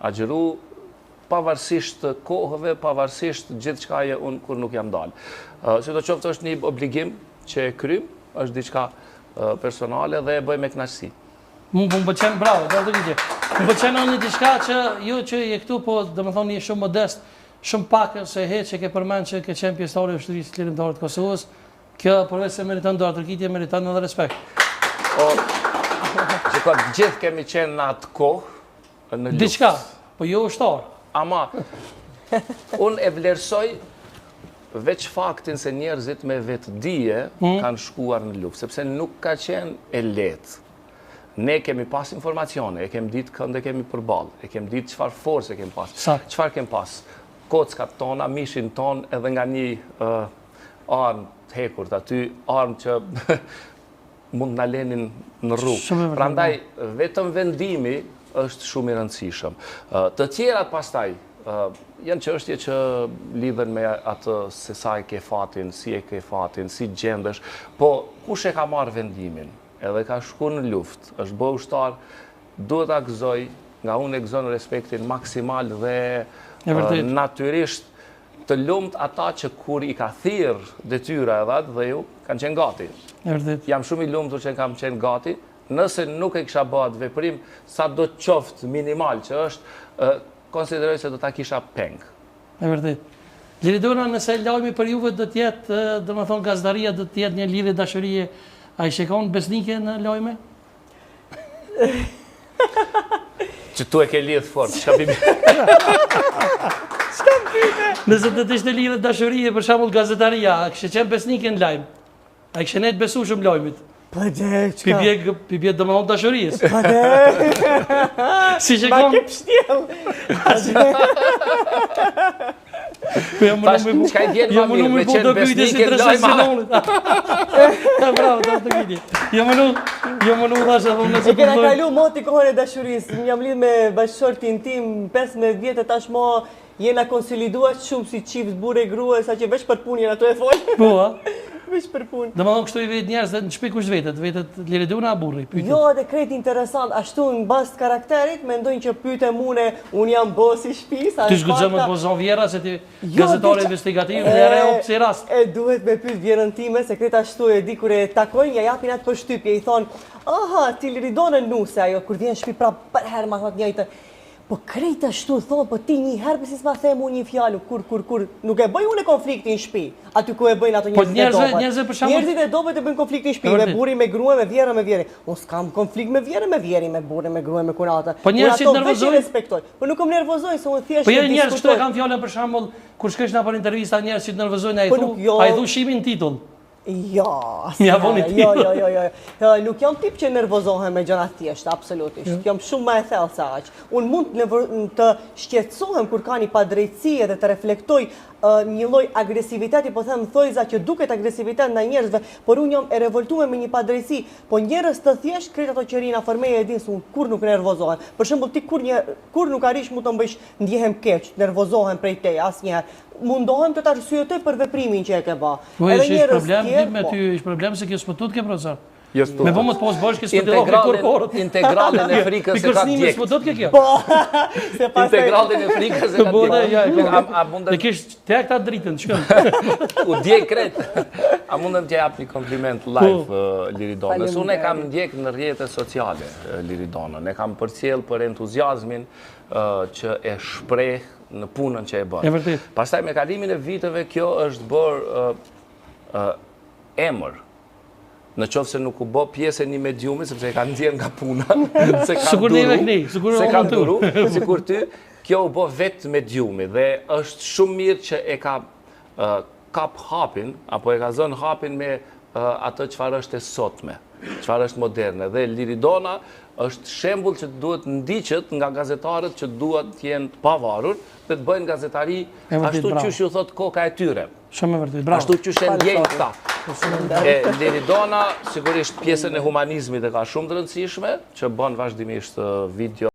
agjeru pavarësisht kohëve, pavarësisht gjithë qkaje unë kur nuk jam dalë. Si do qoftë është një obligim që e krym, është diçka personale dhe e bëj me knaqësi. Më pëlqen, bravo, më pëlqen një diçka që ju që je këtu, po dhe më thonë një shumë modest, shumë pak se që ke përmend që ke qenë pjesëtari i Ushtrisë Lirimtare të Kosovës, kjo përveç se meriton dorëtërkitje, meriton edhe respekt. Gjithë kemi qenë në atë kohë në luftë. Diçka, po jo ushtar. Ama, unë e vlerësoj veç faktin se njerëzit me vetëdije kanë shkuar në luftë, sepse nuk ka qenë e lehtë. Ne kemi pas informacione, e kemi ditë kënd e kemi përballë, e kemi ditë çfarë force e kemi pas, çfarë kemi pas. Kockat tona, mishin ton, edhe nga një armë të hekurt aty, armë që mund na lenin në rrugë. Prandaj vetëm vendimi është shumë i rëndësishëm. Të tjerat pastaj janë çështje që lidhen me atë se sa e ke fatin, si e ke fatin, si gjendesh, po kush e ka marrë vendimin? Edhe ka shku në luftë, është bë ushtar, duhet ta gëzoj, nga unë e gëzon respektin maksimal dhe natyrisht të lumt ata që kur i ka thirrë detyra edhe atë dhe ju kanë qenë gati. Jam shumë i lumtur që kam qenë gati, nëse nuk e kisha bërë atë veprim, sa do të qoftë minimal që është, konsideroj se do ta kisha peng. E vërtet. Liridona, nëse lajmi për juve do të jetë, domethënë gazdaria do të jetë një lidhje dashurie, a i shekon besnike në lojme? Që tu e ke lidhë fort, shka bibi? Nëse të të ishte lidhë dashurie, për shembull gazetaria, a kështë qenë besnike në lajmë? A i kështë ne të besu shumë lojmit? Pa dhe, qka? Pibjet dhe më honë dashurijës. Pa dhe. Si shekon? Ma ke pështjel. Tash, qka i vjenë ma mirë, me qenë besnike në lojma? Bravo, të kiti. Jo më nu dhash e thonë nëse e kena kalu moti kohën e dashurisë. Jam lidh me bashkëshortin tim 15 vjetë, tashmo jena konsoliduar shumë si qift burë e grua, sa që veç për punë jena të e folë. Po, a? Veç për punë. Dhe më thonë kështu i vetë njerës dhe në shpi kush vetet Liridona a burri? Jo, dhe krejt interesant, ashtu në bazë të karakterit, mendojnë që pyte mune, unë jam bosi shpis. Ty shgudzëm me pozon vjera, se ti gazetare investigativ, në ere opë si rast. E duhet me pyt vjerën time, se krejt ashtu e di kur e takojnë, ja japin atë për shtypje, i thonë, aha, ti Liridonën nuse ajo, kur vjen shpi pra për herë ma thot njëjtë. Po krejt ashtu thonë, po ti një herë pësis ma them unë një fjallu, kur, nuk e bëj unë konfliktin shpi, aty ku e bëjnë ato njerëzit e dobet. Njerëzit e dobet e bëjnë konfliktin shpi, me buri, me grue, me vjerë, me vjeri. Unë s'kam konflikt me vjeri, me buri, me grue, me kunata. Po njerëzit nervozojnë? Po nuk më nervozojnë, se unë thjesht po jo njerëz këtu e kanë fjallën për shembull, kur shkesh na për intervista njerëz që të nervozojnë, a i thu shimin titull. Jo, nuk jam tip që nervozohem me gjëra thjeshta, absolutisht. Jam shumë më e thellë se aq. Unë mund të shqetësohem kur ka një padrejtësi edhe të reflektoj një lloj agresiviteti, po them thojza që duket agresivitet ndaj njerëzve, por unë jam e revoltuar me një padrejtësi, po njerëz të thjesht krejt ato që rina fërmeje e din se unë kur nuk nervozohem. Për shembull ti kur nuk arish mu të mbësh ndjehem keq, nervozohem prej teje asnjëherë. Mundohem të të arsyetoj për veprimin që e ke ba. Po e që ishtë problem, me ty ishtë problem se kjo s'pëtut ke profesor. Me po më të posë bëshke s'pëtut ke korporët. Integralin e frikës e ka djekt. S'pëtut ke kjo? Integralin e frikës e ka djekt. Dhe kishtë tek ta dritën, shkëm. U djek kret. A mundëm t'ja jap një kompliment live Liridonës. Unë e kam ndjek në rrjetet sociale Liridonën. E kam përcjell për entuziazmin që e shpreh në punën që e bërë. Pastaj me kalimin e viteve kjo është bërë emër. Në qoftë se nuk u bë pjesë e një mediumi, sepse e ka ndjen nga puna, se ka duru, sikur ty, kjo u bë vetë mediumi dhe është shumë mirë që e ka kap hapin, apo e ka zënë hapin me atë çfarë është e sotme, çfarë është moderne. Dhe Liridona është shembull që duhet ndiqet nga gazetarët që duhet të jenë pavarur dhe të bëjnë gazetari ashtu qysh ju thot koka e tyre. Shumë e vërtet, bravo. Ashtu qysh e ndjejnë këta. Liridona sigurisht pjesën e humanizmit e ka shumë të rëndësishme, që bën vazhdimisht video